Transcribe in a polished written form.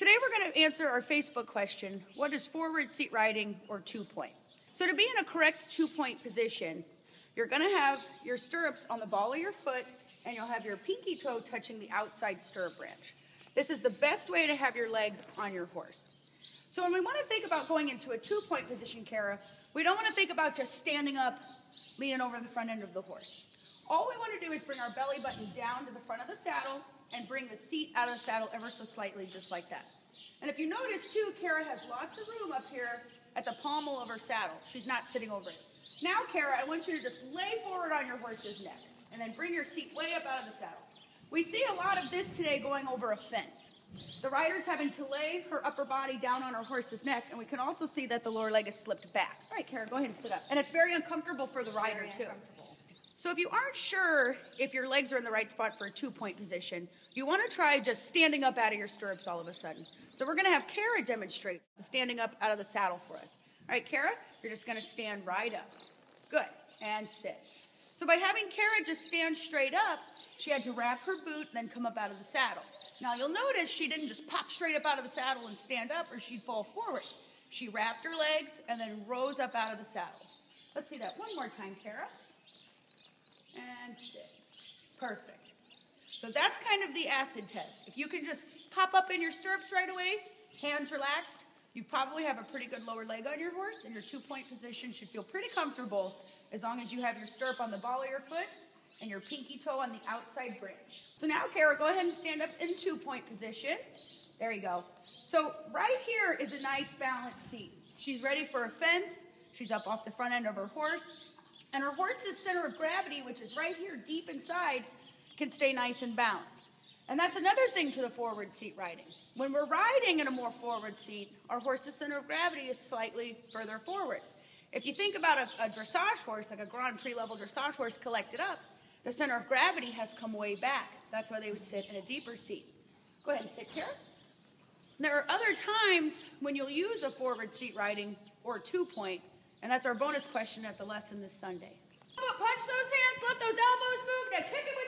Today we're going to answer our Facebook question, what is forward seat riding or two-point? So to be in a correct two-point position, you're going to have your stirrups on the ball of your foot and you'll have your pinky toe touching the outside stirrup branch. This is the best way to have your leg on your horse. So when we want to think about going into a two-point position, Kara, we don't want to think about just standing up, leaning over the front end of the horse. All we want to do is bring our belly button down to the front of the saddle and bring the seat out of the saddle ever so slightly, just like that. And if you notice too, Kara has lots of room up here at the pommel of her saddle. She's not sitting over it. Now, Kara, I want you to just lay forward on your horse's neck and then bring your seat way up out of the saddle. We see a lot of this today going over a fence. The rider's having to lay her upper body down on her horse's neck, and we can also see that the lower leg is slipped back. All right, Kara, go ahead and sit up. And it's very uncomfortable for the rider, too. So if you aren't sure if your legs are in the right spot for a two-point position, you want to try just standing up out of your stirrups all of a sudden. So we're going to have Kara demonstrate standing up out of the saddle for us. All right, Kara, you're just going to stand right up. Good. And sit. So by having Kara just stand straight up, she had to wrap her boot and then come up out of the saddle. Now you'll notice she didn't just pop straight up out of the saddle and stand up or she'd fall forward. She wrapped her legs and then rose up out of the saddle. Let's see that one more time, Kara. And sit. Perfect. So that's kind of the acid test. If you can just pop up in your stirrups right away, hands relaxed, you probably have a pretty good lower leg on your horse, and your two-point position should feel pretty comfortable as long as you have your stirrup on the ball of your foot and your pinky toe on the outside branch. So now, Kara, go ahead and stand up in two-point position. There you go. So right here is a nice balanced seat. She's ready for a fence. She's up off the front end of her horse. And her horse's center of gravity, which is right here deep inside, can stay nice and balanced. And that's another thing to the forward seat riding. When we're riding in a more forward seat, our horse's center of gravity is slightly further forward. If you think about a dressage horse, like a Grand Prix level dressage horse collected up, the center of gravity has come way back. That's why they would sit in a deeper seat. Go ahead and sit, Kara. There are other times when you'll use a forward seat riding or two-point, and that's our bonus question at the lesson this Sunday. Punch those hands, let those elbows move, now kick it with